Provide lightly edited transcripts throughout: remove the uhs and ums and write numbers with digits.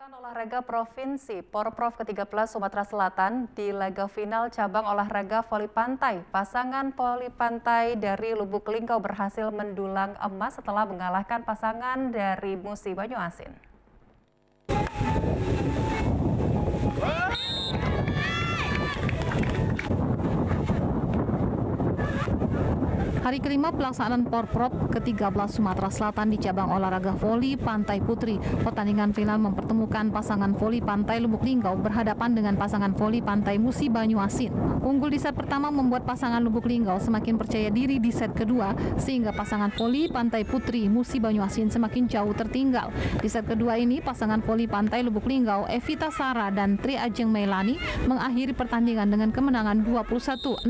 Pekan Olahraga Provinsi Porprov ke-13 Sumatera Selatan di laga final cabang olahraga voli pantai. Pasangan voli pantai dari Lubuk Linggau berhasil mendulang emas setelah mengalahkan pasangan dari Musi Banyuasin. Hari kelima pelaksanaan Porprov ke-13 Sumatera Selatan di cabang olahraga voli pantai putri. Pertandingan final mempertemukan pasangan voli pantai Lubuk Linggau berhadapan dengan pasangan voli pantai Musi Banyuasin. Unggul di set pertama membuat pasangan Lubuk Linggau semakin percaya diri di set kedua, sehingga pasangan voli pantai putri Musi Banyuasin semakin jauh tertinggal. Di set kedua ini, pasangan voli pantai Lubuk Linggau Evita Sara dan Tri Ajeng Melani mengakhiri pertandingan dengan kemenangan 21-6.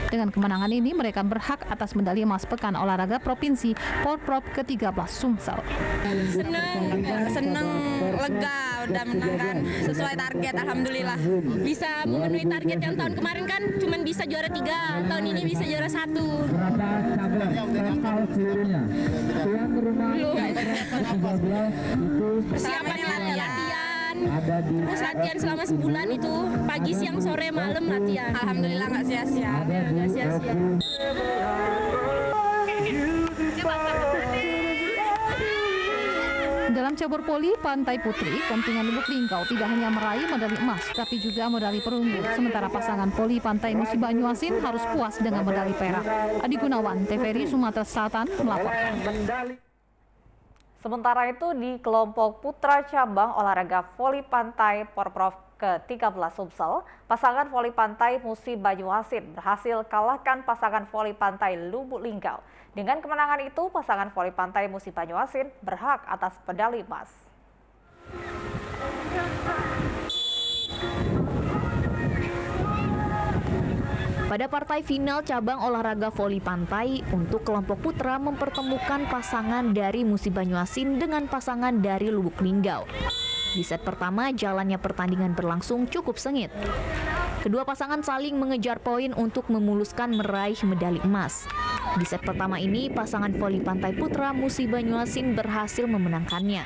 Dengan kemenangan ini, mereka berhak atas medali emas Pekan Olahraga Provinsi Porprov ke-13 Sumsel. Seneng, lega udah menangkan sesuai target, alhamdulillah. Bisa memenuhi target yang tahun kemarin kan cuma bisa juara 3, tahun ini bisa juara 1. Persiapannya latihan. Terus latihan selama sebulan itu, pagi, siang, sore, malam latihan. Alhamdulillah nggak sia-sia. Dalam cabur voli pantai putri, kontingen Lubuk Linggau tidak hanya meraih medali emas, tapi juga medali perunggu. Sementara pasangan voli pantai Musi Banyuasin harus puas dengan medali perak. Adi Gunawan, TVRI Sumatera Selatan melaporkan. Sementara itu di kelompok putra cabang olahraga voli pantai Porprov ke-13 Sumsel, pasangan voli pantai Musi Banyuasin berhasil kalahkan pasangan voli pantai Lubuk Linggau. Dengan kemenangan itu, pasangan voli pantai Musi Banyuasin berhak atas medali emas. Pada partai final cabang olahraga voli pantai, untuk kelompok putra mempertemukan pasangan dari Musi Banyuasin dengan pasangan dari Lubuk Linggau. Di set pertama, jalannya pertandingan berlangsung cukup sengit. Kedua pasangan saling mengejar poin untuk memuluskan meraih medali emas. Di set pertama ini, pasangan voli pantai putra Musi Banyuasin berhasil memenangkannya.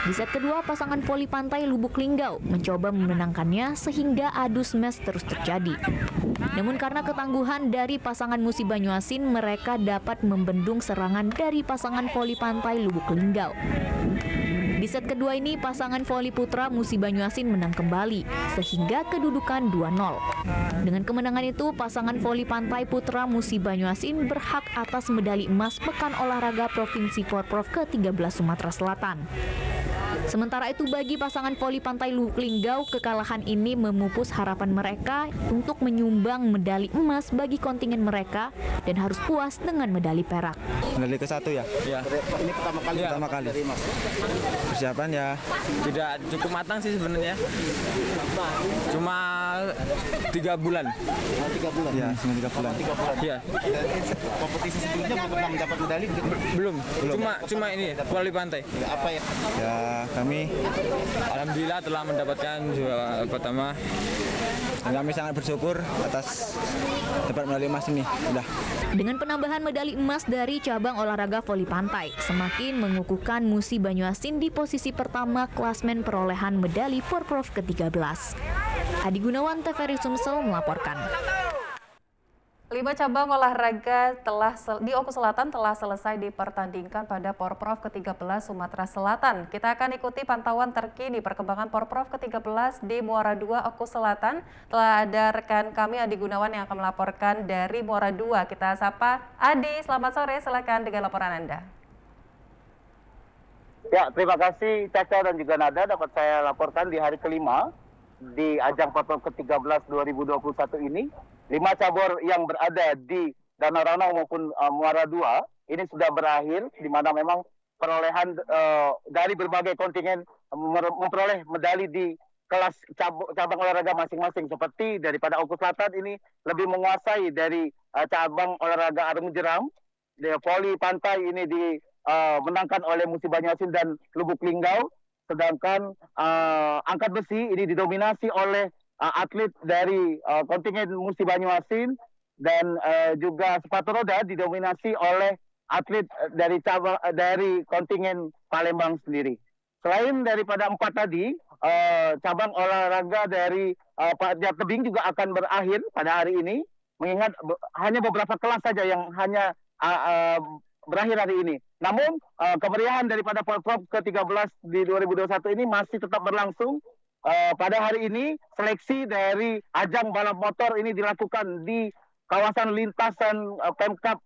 Di set kedua, pasangan voli pantai Lubuk Linggau mencoba memenangkannya sehingga adu smash terus terjadi. Namun karena ketangguhan dari pasangan Musi Banyuasin, mereka dapat membendung serangan dari pasangan voli pantai Lubuk Linggau. Di set kedua ini, pasangan voli putra Musi Banyuasin menang kembali, sehingga kedudukan 2-0. Dengan kemenangan itu, pasangan voli pantai putra Musi Banyuasin berhak atas medali emas Pekan Olahraga Provinsi Porprov ke-13 Sumatera Selatan. Sementara itu, bagi pasangan voli pantai Lubuk Linggau, kekalahan ini memupus harapan mereka untuk menyumbang medali emas bagi kontingen mereka dan harus puas dengan medali perak. Medali ke-1 ya? Iya. Ini pertama kali. Ya. Pertama kali. Persiapan ya tidak cukup matang sih sebenarnya. Cuma 3 bulan. 3 bulan. Ya, cuma 3 bulan. 3 bulan. Iya. Kompetisi sebelumnya belum pernah mendapat medali? Belum. Cuma ini voli pantai. Apa ya? Ya, kami alhamdulillah telah mendapatkan juara pertama. Dan kami sangat bersyukur atas dapat medali emas ini. Udah. Dengan penambahan medali emas dari cabang olahraga voli pantai, semakin mengukuhkan Musi Banyuasin di posisi pertama klasmen perolehan medali Porprov ke-13. Adi Gunawan, TVRI Sumsel melaporkan. 5 cabang olahraga di Oku Selatan telah selesai dipertandingkan pada Porprov ke-13 Sumatera Selatan. Kita akan ikuti pantauan terkini perkembangan Porprov ke-13 di Muara II Oku Selatan. Telah ada rekan kami Adi Gunawan yang akan melaporkan dari Muara II. Kita sapa Adi, selamat sore, silakan dengan laporan Anda. Ya, terima kasih Caca dan juga Nada, dapat saya laporkan di hari kelima di ajang Porprov ke-13 2021 ini. 5 cabur yang berada di Danau Ranau maupun Muara II ini sudah berakhir, di mana memang perolehan dari berbagai kontingen memperoleh medali di kelas cabang olahraga masing-masing. Seperti daripada Oku Selatan ini lebih menguasai dari cabang olahraga arung jeram, voli pantai ini dimenangkan oleh Musi Banyuasin dan Lubuk Linggau, sedangkan angkat besi ini didominasi oleh atlet dari kontingen Musi Banyuasin dan juga sepatu roda didominasi oleh atlet dari kontingen Palembang sendiri. selain daripada 4 tadi, cabang olahraga dari panjat tebing juga akan berakhir pada hari ini, mengingat hanya beberapa kelas saja yang hanya berakhir hari ini. Namun kemeriahan daripada Porprov ke-13 di 2021 ini masih tetap berlangsung. Pada hari ini seleksi dari ajang balap motor ini dilakukan di kawasan lintasan Pemkab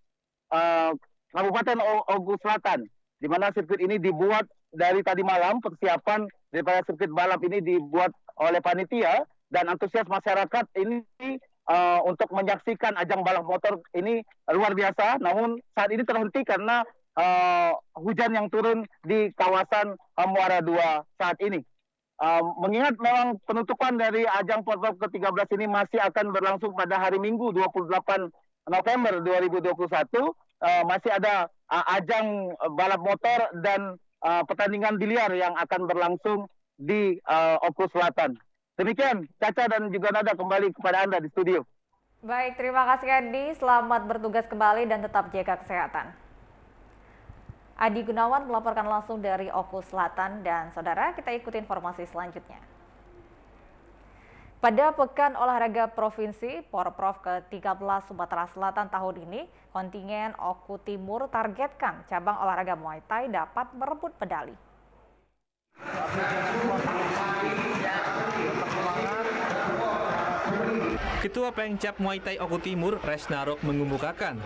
Kabupaten Ogo Selatan, di mana sirkuit ini dibuat dari tadi malam. Persiapan daripada sirkuit balap ini dibuat oleh panitia, dan antusias masyarakat ini untuk menyaksikan ajang balap motor ini luar biasa. Namun saat ini terhenti karena hujan yang turun di kawasan Muara II saat ini. Mengingat memang penutupan dari ajang Porprov ke-13 ini masih akan berlangsung pada hari Minggu 28 November 2021, masih ada ajang balap motor dan pertandingan biliar yang akan berlangsung di Oku Selatan. Demikian, Caca dan juga Nada, kembali kepada Anda di studio. Baik, terima kasih Adi. Selamat bertugas kembali dan tetap jaga kesehatan. Adi Gunawan melaporkan langsung dari Oku Selatan, dan saudara, kita ikuti informasi selanjutnya. Pada Pekan Olahraga Provinsi Porprov ke-13 Sumatera Selatan tahun ini, kontingen Oku Timur targetkan cabang olahraga Muay Thai dapat merebut medali. Ketua Pengcap Muay Thai Oku Timur, Resnarok, mengemukakan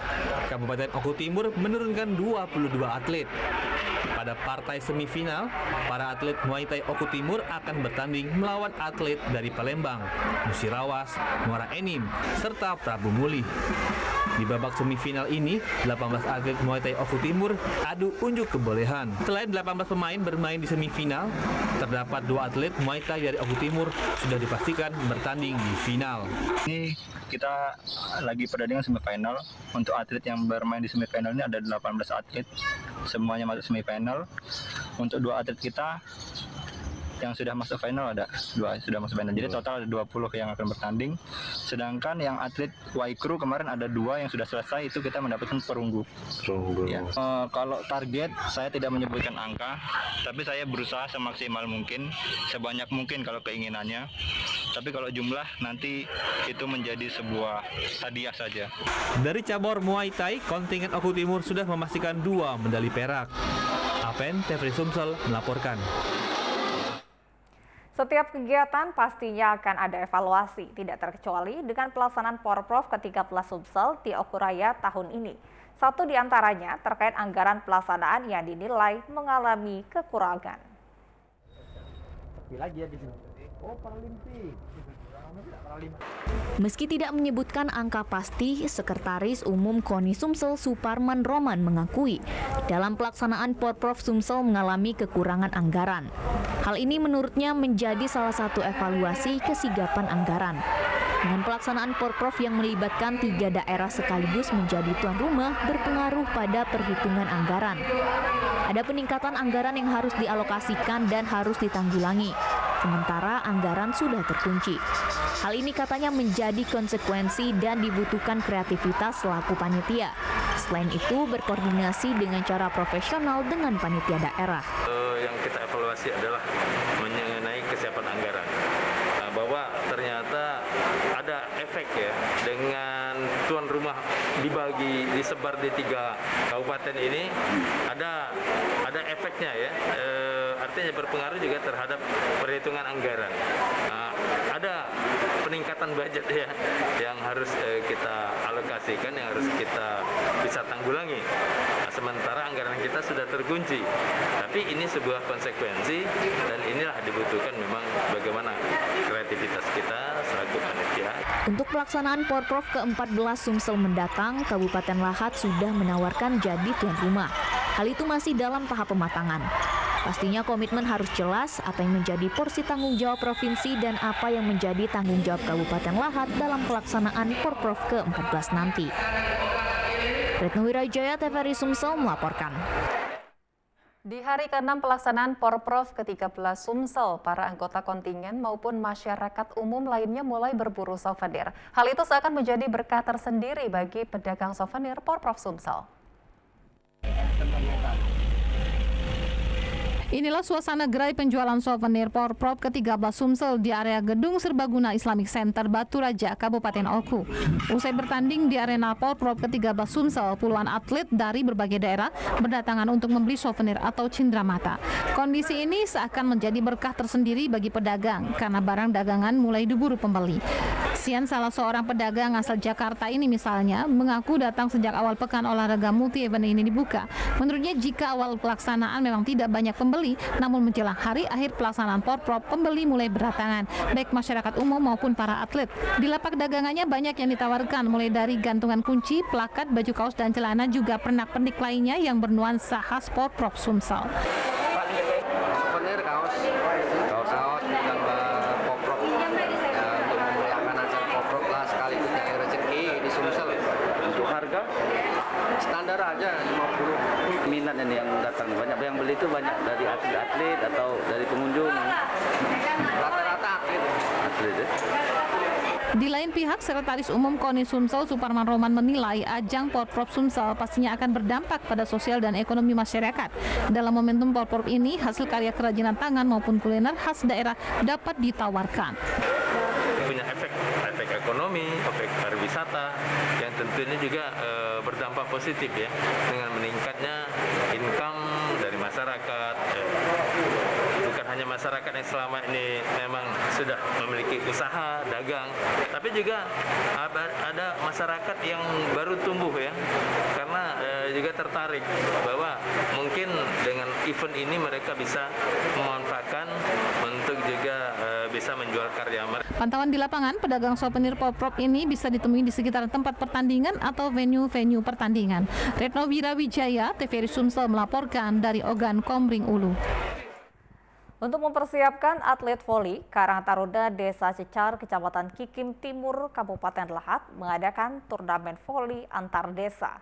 Kabupaten Oku Timur menurunkan 22 atlet. Pada partai semifinal, para atlet Muay Thai Oku Timur akan bertanding melawan atlet dari Palembang, Musirawas, Muara Enim, serta Prabu Muli. Di babak semifinal ini, 18 atlet Muay Thai Oku Timur adu unjuk kebolehan. Selain 18 pemain bermain di semifinal, terdapat 2 atlet Muay Thai dari Oku Timur sudah dipastikan bertanding di final. Ini kita lagi pertandingan semifinal. Untuk atlet yang bermain di semifinal ini ada 18 atlet, semuanya masuk semifinal. Untuk 2 atlet kita yang sudah masuk final ada 2 sudah masuk final. Jadi total ada 20 yang akan bertanding. Sedangkan yang atlet Waikru kemarin ada 2 yang sudah selesai, itu kita mendapatkan perunggu. Ya. Kalau target saya tidak menyebutkan angka, tapi saya berusaha semaksimal mungkin, sebanyak mungkin kalau keinginannya. Tapi kalau jumlah nanti itu menjadi sebuah hadiah saja. Dari cabur Muay Thai, kontingen Oku Timur sudah memastikan 2 medali perak. Apen, Tefri Sumsel melaporkan. Setiap kegiatan pastinya akan ada evaluasi, tidak terkecuali dengan pelaksanaan Porprov ke-13 Sumsel di Okuraya tahun ini. Satu di antaranya terkait anggaran pelaksanaan yang dinilai mengalami kekurangan. Meski tidak menyebutkan angka pasti, Sekretaris Umum KONI Sumsel Suparman Roman mengakui dalam pelaksanaan Porprov Sumsel mengalami kekurangan anggaran. Hal ini menurutnya menjadi salah satu evaluasi kesigapan anggaran. Dengan pelaksanaan Porprov yang melibatkan 3 daerah sekaligus menjadi tuan rumah berpengaruh pada perhitungan anggaran. Ada peningkatan anggaran yang harus dialokasikan dan harus ditanggulangi, sementara anggaran sudah terkunci. Hal ini katanya menjadi konsekuensi dan dibutuhkan kreativitas selaku panitia. Selain itu, berkoordinasi dengan cara profesional dengan panitia daerah. Yang kita evaluasi adalah mengenai kesiapan anggaran. Bahwa ternyata ada efek ya, dengan tuan rumah disebar di 3 kabupaten ini, ada efeknya ya. Artinya berpengaruh juga terhadap perhitungan anggaran. Ada peningkatan budget ya yang harus kita alokasikan, yang harus kita bisa tanggulangi. Sementara anggaran kita sudah terkunci. Tapi ini sebuah konsekuensi, dan inilah dibutuhkan memang bagaimana kreativitas kita selaku panitia. Untuk pelaksanaan Porprov ke-14 Sumsel mendatang, Kabupaten Lahat sudah menawarkan jadi tuan rumah. Hal itu masih dalam tahap pematangan. Pastinya komitmen harus jelas apa yang menjadi porsi tanggung jawab provinsi dan apa yang menjadi tanggung jawab Kabupaten Lahat dalam pelaksanaan Porprov ke-14 nanti. Retno Wirajaya, TVRI Sumsel melaporkan. Di hari ke-6 pelaksanaan Porprov ke-13 Sumsel, para anggota kontingen maupun masyarakat umum lainnya mulai berburu souvenir. Hal itu seakan menjadi berkah tersendiri bagi pedagang souvenir Porprov Sumsel. Inilah suasana gerai penjualan souvenir Porprov ke-13 Sumsel di area Gedung Serbaguna Islamic Center Batu Raja, Kabupaten Oku. Usai bertanding di arena Porprov ke-13 Sumsel, puluhan atlet dari berbagai daerah berdatangan untuk membeli souvenir atau cindramata. Kondisi ini seakan menjadi berkah tersendiri bagi pedagang karena barang dagangan mulai diburu pembeli. Sian, salah seorang pedagang asal Jakarta ini misalnya, mengaku datang sejak awal pekan olahraga multi-event ini dibuka. Menurutnya jika awal pelaksanaan memang tidak banyak pembeli, namun menjelang hari akhir pelaksanaan Porprov, pembeli mulai berdatangan, baik masyarakat umum maupun para atlet. Di lapak dagangannya banyak yang ditawarkan, mulai dari gantungan kunci, plakat, baju kaos dan celana, juga pernak-pernik lainnya yang bernuansa khas Porprov Sumsel. Souvenir kaos ditambah Porprov ya, untuk memeriahkan acara Porprov lah, sekaligus nyari rezeki di Sumsel. Untuk harga Standar aja 50. minat ini yang datang banyak, yang beli itu banyak dari atlet atau dari pengunjung. Rata-rata atlet ya. Di lain pihak, Sekretaris Umum KONI Sumsel Suparman Roman menilai ajang Porprov Sumsel pastinya akan berdampak pada sosial dan ekonomi masyarakat. Dalam momentum Porprov ini, hasil karya kerajinan tangan maupun kuliner khas daerah dapat ditawarkan. Punya efek ekonomi, efek pariwisata yang tentunya juga berdampak positif ya, dengan meningkatnya income dari masyarakat. Bukan hanya masyarakat yang selama ini memang sudah memiliki usaha dagang, tapi juga ada masyarakat yang baru tumbuh ya, karena juga tertarik bahwa mungkin dengan event ini mereka bisa memanfaatkan untuk juga bisa menjual karya mereka. Pantauan di lapangan, pedagang souvenir Porprov ini bisa ditemui di sekitar tempat pertandingan atau venue-venue pertandingan. Retno Wirawijaya, TVRI Sumsel melaporkan dari Ogan Komering Ulu. Untuk mempersiapkan atlet voli, Karang Taruna Desa Cecar, Kecamatan Kikim Timur, Kabupaten Lahat mengadakan turnamen voli antar desa.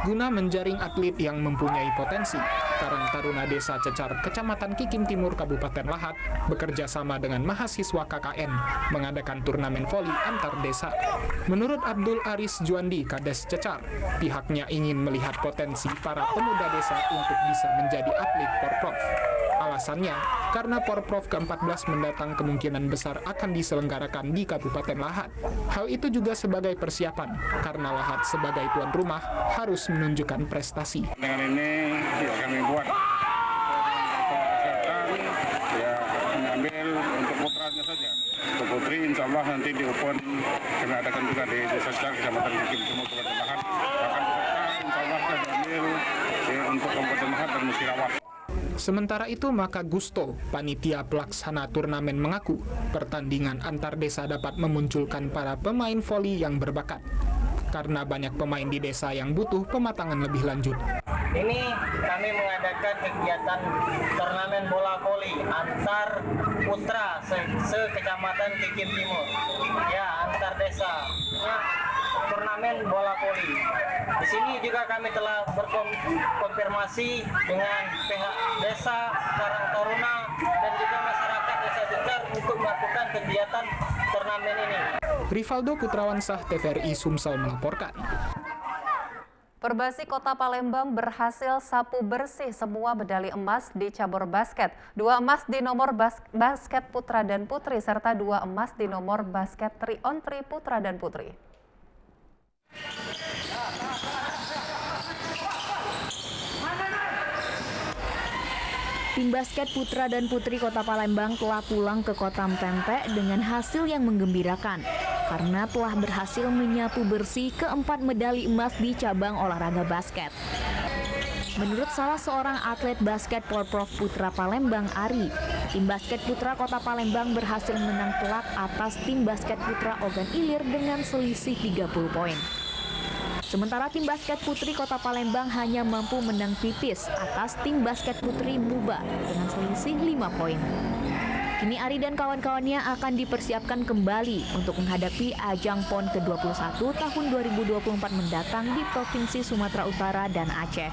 Guna menjaring atlet yang mempunyai potensi, Karang Taruna Desa Cecar, Kecamatan Kikim Timur, Kabupaten Lahat, bekerja sama dengan mahasiswa KKN mengadakan turnamen voli antar desa. Menurut Abdul Aris Juandi, Kades Cecar, pihaknya ingin melihat potensi para pemuda desa untuk bisa menjadi atlet Porprov. Alasannya, karena Porprov ke-14 mendatang kemungkinan besar akan diselenggarakan di Kabupaten Lahat. Hal itu juga sebagai persiapan, karena Lahat sebagai tuan rumah harus menunjukkan prestasi. Dengan ini ya kami buat ya mengambil untuk putranya saja. Untuk putri insya Allah nanti di UPON kami adakan juga di Desa Cecar, Kecamatan Kikim Timur, Kabupaten Lahat. Bahkan insya Allah kami ambil untuk Kabupaten Lahat dan Musirawas. Sementara itu, maka Gusto, panitia pelaksana turnamen, mengaku pertandingan antar desa dapat memunculkan para pemain voli yang berbakat. Karena banyak pemain di desa yang butuh pematangan lebih lanjut. Ini kami mengadakan kegiatan turnamen bola voli antar putra se-Kecamatan Kikim Timur. Ya, antar desa. Turnamen bola voli. Di sini juga kami telah berkonfirmasi dengan pihak desa Karang Taruna dan juga masyarakat Desa Cecar untuk melakukan kegiatan turnamen ini. Rivaldo Putrawansah, TVRI Sumsel melaporkan. Perbasi Kota Palembang berhasil sapu bersih semua medali emas di cabur basket. 2 emas di nomor basket putra dan putri, serta 2 emas di nomor basket 3-on-3 putra dan putri. Tim basket putra dan putri Kota Palembang telah pulang ke Kota Mpempek dengan hasil yang menggembirakan karena telah berhasil menyapu bersih keempat medali emas di cabang olahraga basket. Menurut salah seorang atlet basket Porprov Putra Palembang, Ari, tim basket putra Kota Palembang berhasil menang telak atas tim basket putra Ogan Ilir dengan selisih 30 poin. Sementara tim basket putri Kota Palembang hanya mampu menang tipis atas tim basket putri Muba dengan selisih 5 poin. Kini Ari dan kawan-kawannya akan dipersiapkan kembali untuk menghadapi ajang PON ke-21 tahun 2024 mendatang di Provinsi Sumatera Utara dan Aceh.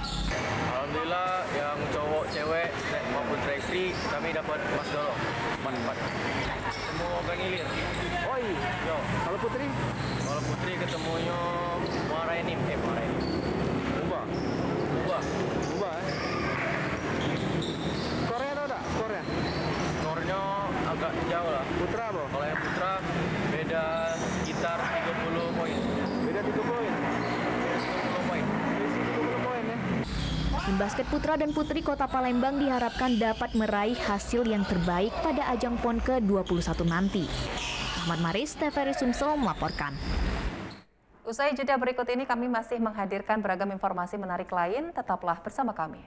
Alhamdulillah yang cowok, cewek, maupun track kami dapat emas dorong. Semua Ogan Ilir. Oh iya, kalau putri? Kalau putri ketemunya Muarainim. Muba. Tim basket putra dan putri Kota Palembang diharapkan dapat meraih hasil yang terbaik pada ajang PON ke-21 nanti. Ahmad Maris, TVRI Sumsel melaporkan. Usai jeda berikut ini kami masih menghadirkan beragam informasi menarik lain, tetaplah bersama kami.